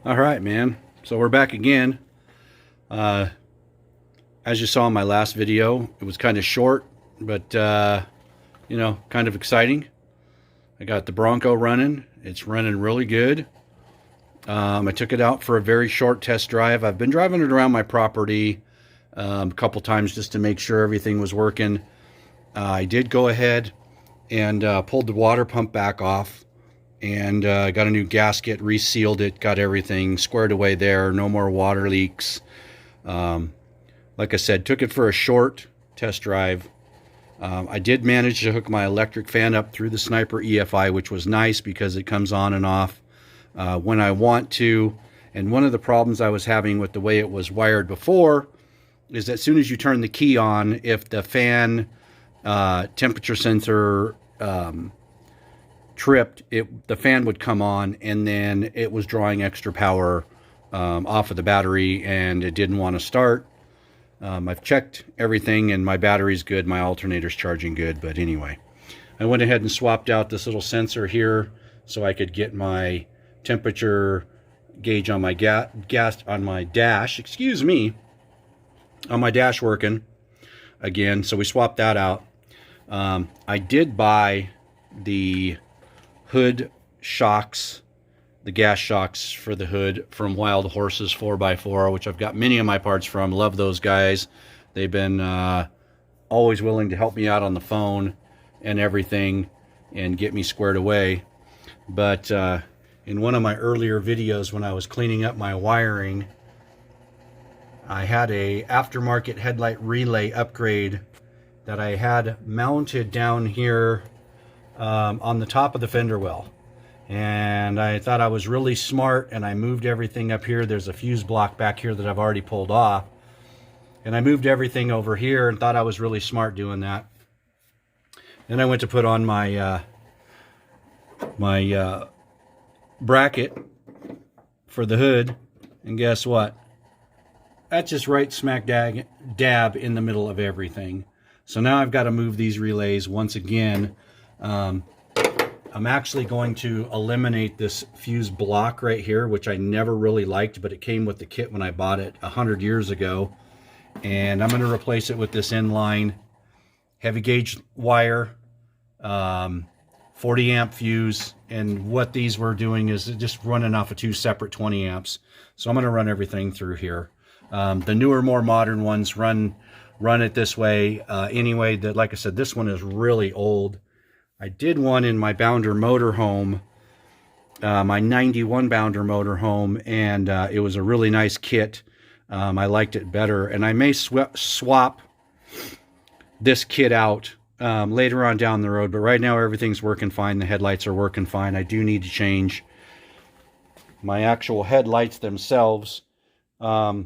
All right, man. So we're back again. Uh, as you saw in my last video, it was kind of short, but kind of exciting. I got the Bronco running. It's running really good. I took it out for a very short test drive. I've been driving it around my property a couple times just to make sure everything was working. I did go ahead and pulled the water pump back off and got a new gasket, resealed it, got everything squared away there. No more water leaks. Like I said, took it for a short test drive. I did manage to hook my electric fan up through the Sniper EFI, which was nice because it comes on and off when I want to. And one of the problems I was having with the way it was wired before is that as soon as you turn the key on, if the fan temperature sensor tripped, the fan would come on and then it was drawing extra power off of the battery and it didn't want to start. I've checked everything and my battery's good, my alternator's charging good, but anyway, I went ahead and swapped out this little sensor here so I could get my temperature gauge on my on my dash, on my dash working again. So we swapped that out. I did buy the hood shocks, the gas shocks for the hood from Wild Horses 4x4, which I've got many of my parts from. Love those guys. They've been always willing to help me out on the phone and everything and get me squared away. But in one of my earlier videos when I was cleaning up my wiring, I had a aftermarket headlight relay upgrade that I had mounted down here on the top of the fender well. And I thought I was really smart and I moved everything up here. There's a fuse block back here that I've already pulled off. And I moved everything over here and thought I was really smart doing that. Then I went to put on my bracket for the hood. And guess what? That's just right smack dab in the middle of everything. So now I've got to move these relays once again. I'm actually going to eliminate this fuse block right here, which I never really liked, but it came with the kit when I bought it 100 years ago. And I'm going to replace it with this inline heavy gauge wire, 40 amp fuse. And what these were doing is just running off of two separate 20 amps. So I'm going to run everything through here. The newer, more modern ones run it this way. Anyway, like I said, this one is really old. I did one in my Bounder motorhome, my 91 Bounder motorhome, and it was a really nice kit. I liked it better, and I may swap this kit out later on down the road, but right now everything's working fine. The headlights are working fine. I do need to change my actual headlights themselves. I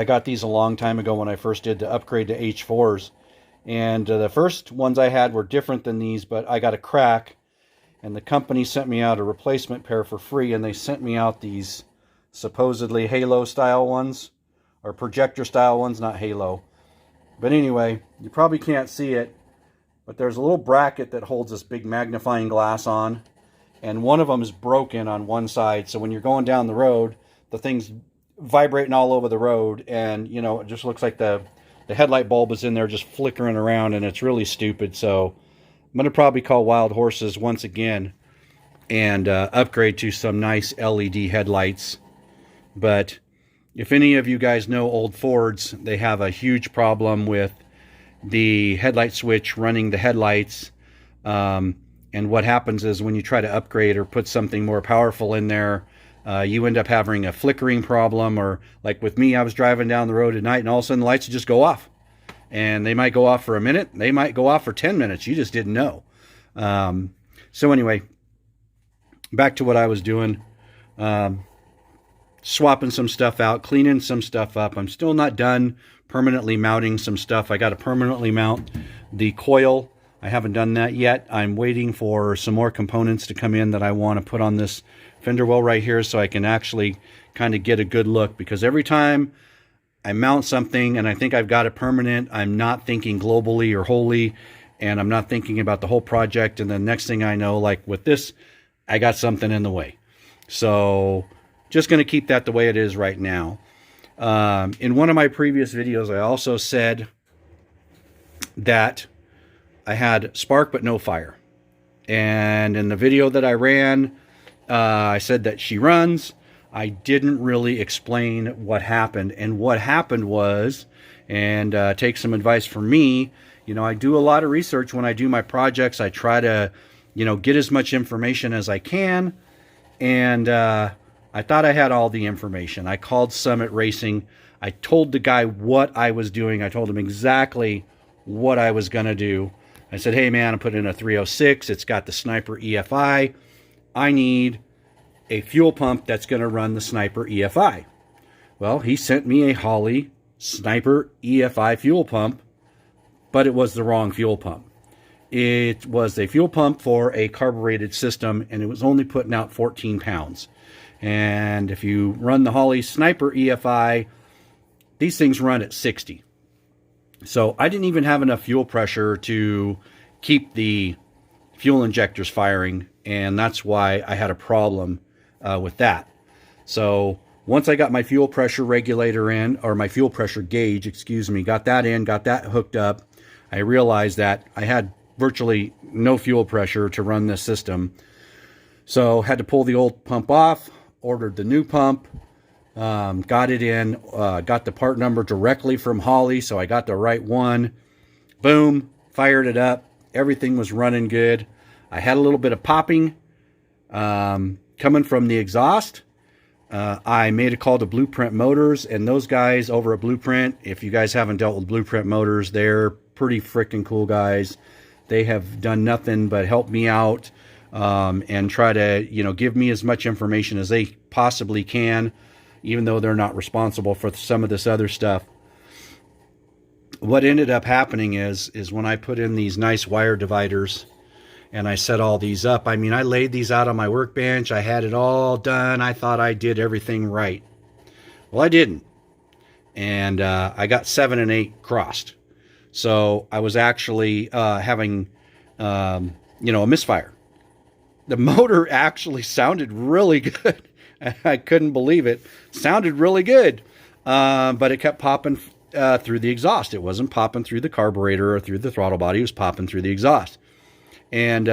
got these a long time ago when I first did the upgrade to H4s. And the first ones I had were different than these, but I got a crack. And the company sent me out a replacement pair for free. And they sent me out these supposedly halo style ones. Or projector style ones, not halo. But anyway, you probably can't see it. But there's a little bracket that holds this big magnifying glass on. And one of them is broken on one side. So when you're going down the road, the thing's vibrating all over the road, and it just looks like the headlight bulb is in there just flickering around, and it's really stupid. So I'm going to probably call Wild Horses once again and upgrade to some nice LED headlights. But if any of you guys know old Fords, they have a huge problem with the headlight switch running the headlights. And what happens is when you try to upgrade or put something more powerful in there, you end up having a flickering problem, or like with me, I was driving down the road at night and all of a sudden the lights would just go off. And they might go off for a minute. They might go off for 10 minutes. You just didn't know. So anyway, back to what I was doing. Swapping some stuff out, cleaning some stuff up. I'm still not done permanently mounting some stuff. I got to permanently mount the coil. I haven't done that yet. I'm waiting for some more components to come in that I want to put on this fender well right here so I can actually kind of get a good look, because every time I mount something and I think I've got it permanent, I'm not thinking globally or wholly, and I'm not thinking about the whole project, and the next thing I know, like with this, I got something in the way. So just going to keep that the way it is right now. In one of my previous videos, I also said that I had spark but no fire. And in the video that I ran, I said that she runs. I didn't really explain what happened. And what happened was, and take some advice from me, you know, I do a lot of research when I do my projects. I try to, you know, get as much information as I can. And I thought I had all the information. I called Summit Racing. I told the guy what I was doing. I told him exactly what I was going to do. I said, hey man, I put in a 306. It's got the Sniper EFI. I need a fuel pump that's going to run the Sniper EFI. Well, he sent me a Holley Sniper EFI fuel pump, but it was the wrong fuel pump. It was a fuel pump for a carbureted system, and it was only putting out 14 pounds. And if you run the Holley Sniper EFI, these things run at 60. So I didn't even have enough fuel pressure to keep the fuel injectors firing, and that's why I had a problem with that. So once I got my fuel pressure regulator in, or my fuel pressure gauge, excuse me, got that in, got that hooked up, I realized that I had virtually no fuel pressure to run this system. So had to pull the old pump off, ordered the new pump, got it in, got the part number directly from Holley, so I got the right one. Boom, fired it up. Everything was running good. I had a little bit of popping coming from the exhaust. I made a call to Blueprint Motors, and those guys over at Blueprint, if you guys haven't dealt with Blueprint Motors, they're pretty freaking cool guys. They have done nothing but help me out and try to, you know, give me as much information as they possibly can, even though they're not responsible for some of this other stuff. What ended up happening is when I put in these nice wire dividers and I set all these up, I mean, I laid these out on my workbench. I had it all done. I thought I did everything right. Well, I didn't. And I got 7 and 8 crossed. So I was actually having, you know, a misfire. The motor actually sounded really good. I couldn't believe it. Sounded really good. But it kept popping through the exhaust. It wasn't popping through the carburetor or through the throttle body. It was popping through the exhaust. And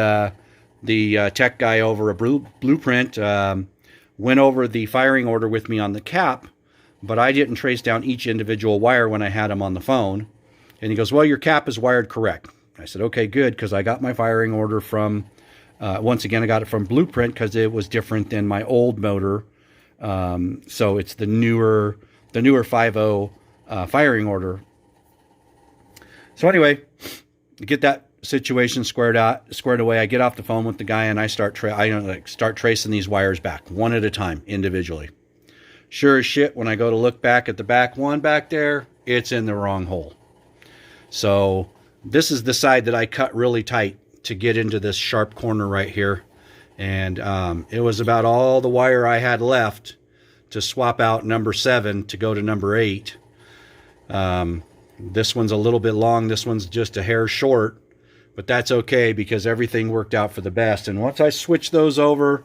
the tech guy over at Blueprint went over the firing order with me on the cap, but I didn't trace down each individual wire when I had him on the phone. And he goes, well, your cap is wired correct. I said, okay, good, because I got my firing order from, once again, I got it from Blueprint because it was different than my old motor. So it's the newer 5.0 firing order. So anyway, to get that situation squared away, I get off the phone with the guy and I start tracing these wires back one at a time individually. Sure as shit, when I go to look back at the back one back there, it's in the wrong hole. So this is the side that I cut really tight to get into this sharp corner right here. And it was about all the wire I had left to swap out number 7 to go to number 8. This one's a little bit long. This one's just a hair short, but that's okay because everything worked out for the best. And once I switched those over,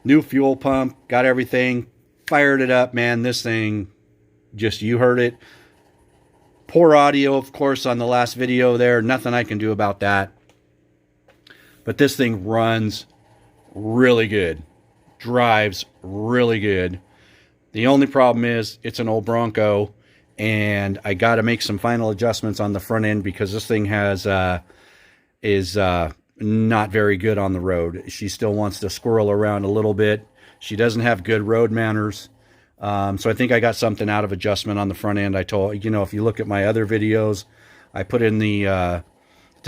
new fuel pump, got everything, fired it up, man, this thing, just, you heard it. Poor audio, of course, on the last video there. Nothing I can do about that. But this thing runs really good. Drives really good. The only problem is it's an old Bronco, and I got to make some final adjustments on the front end because this thing is not very good on the road. She still wants to squirrel around a little bit. She doesn't have good road manners. So I think I got something out of adjustment on the front end. I told, you know, if you look at my other videos, I put in the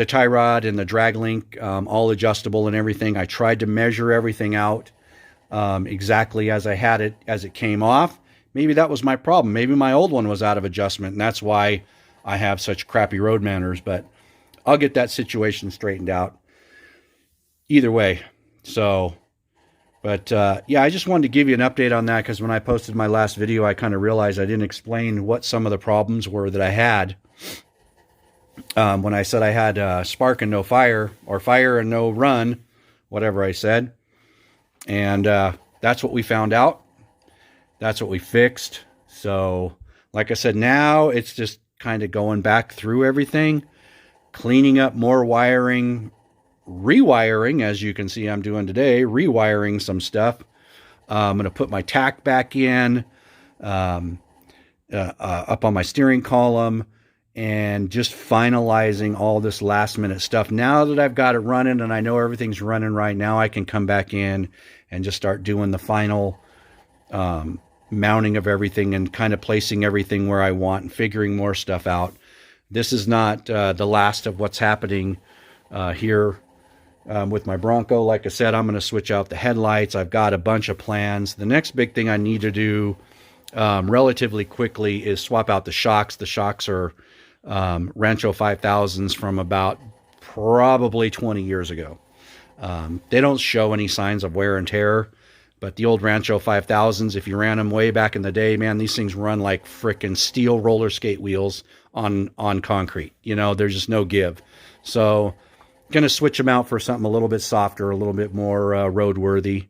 tie rod and the drag link, all adjustable and everything. I tried to measure everything out exactly as I had it, as it came off. Maybe that was my problem. Maybe my old one was out of adjustment, and that's why I have such crappy road manners. But I'll get that situation straightened out either way. So, but yeah, I just wanted to give you an update on that because when I posted my last video, I kind of realized I didn't explain what some of the problems were that I had. When I said I had spark and no fire, or fire and no run, whatever I said. And that's what we found out. That's what we fixed. So like I said, now it's just kind of going back through everything, cleaning up more wiring, rewiring, as you can see I'm doing today, rewiring some stuff. I'm going to put my tack back in, up on my steering column, and just finalizing all this last minute stuff. Now that I've got it running and I know everything's running right now, I can come back in and just start doing the final mounting of everything and kind of placing everything where I want and figuring more stuff out. This is not the last of what's happening here with my Bronco. Like I said, I'm going to switch out the headlights. I've got a bunch of plans. The next big thing I need to do relatively quickly is swap out the shocks. The shocks are Rancho 5000s from about probably 20 years ago. They don't show any signs of wear and tear, but the old Rancho 5000s, if you ran them way back in the day, man, these things run like frickin' steel roller skate wheels on concrete. You know, there's just no give. So going to switch them out for something a little bit softer, a little bit more roadworthy.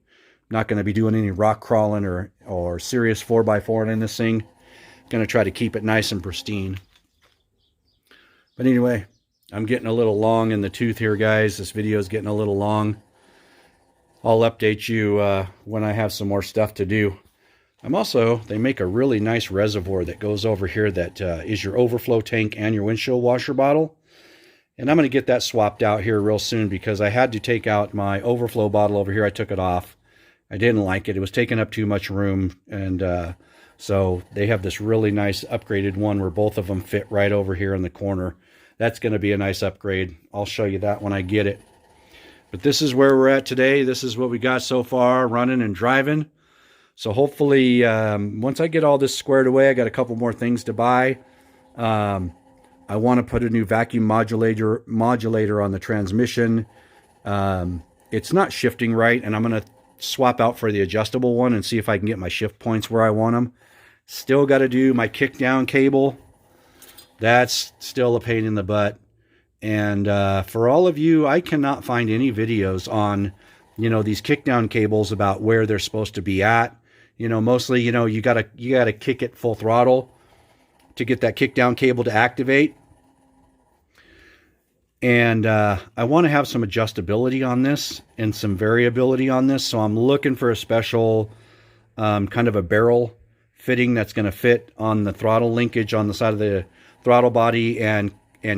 Not going to be doing any rock crawling or serious 4x4 in this thing. Going to try to keep it nice and pristine. But anyway, I'm getting a little long in the tooth here, guys. This video is getting a little long. I'll update you when I have some more stuff to do. They make a really nice reservoir that goes over here that is your overflow tank and your windshield washer bottle. And I'm going to get that swapped out here real soon because I had to take out my overflow bottle over here. I took it off. I didn't like it. It was taking up too much room. And so they have this really nice upgraded one where both of them fit right over here in the corner. That's going to be a nice upgrade. I'll show you that when I get it. But this is where we're at today. This is what we got so far running and driving. So hopefully once I get all this squared away, I got a couple more things to buy. I want to put a new vacuum modulator on the transmission. It's not shifting right, and I'm going to swap out for the adjustable one and see if I can get my shift points where I want them. Still got to do my kickdown cable. That's still a pain in the butt. And for all of you, I cannot find any videos on, you know, these kickdown cables about where they're supposed to be at. You know, mostly, you know, you gotta kick it full throttle to get that kickdown cable to activate. And I want to have some adjustability on this and some variability on this. So I'm looking for a special kind of a barrel fitting that's going to fit on the throttle linkage on the side of the throttle body and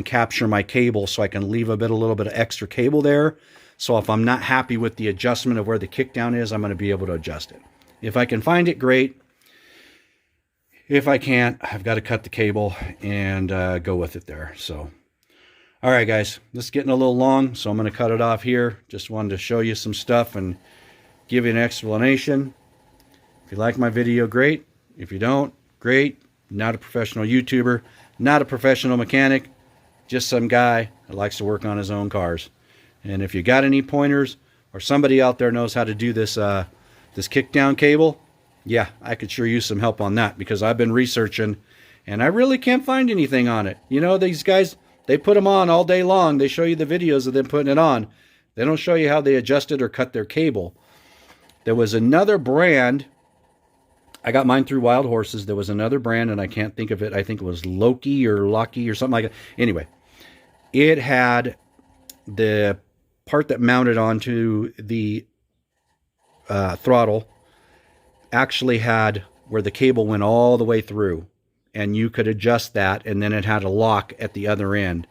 capture my cable so I can leave a little bit of extra cable there. So if I'm not happy with the adjustment of where the kickdown is, I'm going to be able to adjust it. If I can find it, great. If I can't, I've got to cut the cable and go with it there. So, all right, guys, this is getting a little long, so I'm going to cut it off here. Just wanted to show you some stuff and give you an explanation. If you like my video, great. If you don't, great. Not a professional YouTuber, not a professional mechanic, just some guy that likes to work on his own cars. And if you got any pointers or somebody out there knows how to do this this kickdown cable, yeah, I could sure use some help on that because I've been researching and I really can't find anything on it. You know, these guys, they put them on all day long. They show you the videos of them putting it on. They don't show you how they adjust it or cut their cable. There was another brand. I got mine through Wild Horses. There was another brand, and I can't think of it. I think it was Loki or something like that. Anyway, it had the part that mounted onto the throttle actually had where the cable went all the way through, and you could adjust that, and then it had a lock at the other end.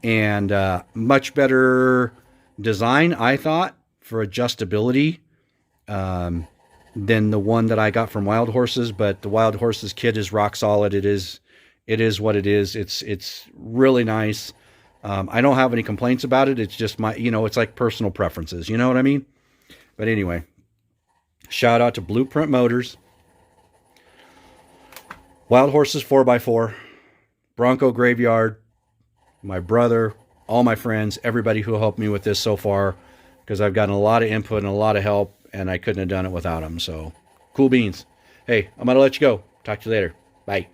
And much better design, I thought, for adjustability than the one that I got from Wild Horses. But the Wild Horses kit is rock solid. It is what it is. It's really nice. I don't have any complaints about it. It's just my, you know, it's like personal preferences. You know what I mean? But anyway, shout out to Blueprint Motors, Wild Horses 4x4, Bronco Graveyard, my brother, all my friends, everybody who helped me with this so far, because I've gotten a lot of input and a lot of help, and I couldn't have done it without them. So, cool beans. Hey, I'm going to let you go. Talk to you later. Bye.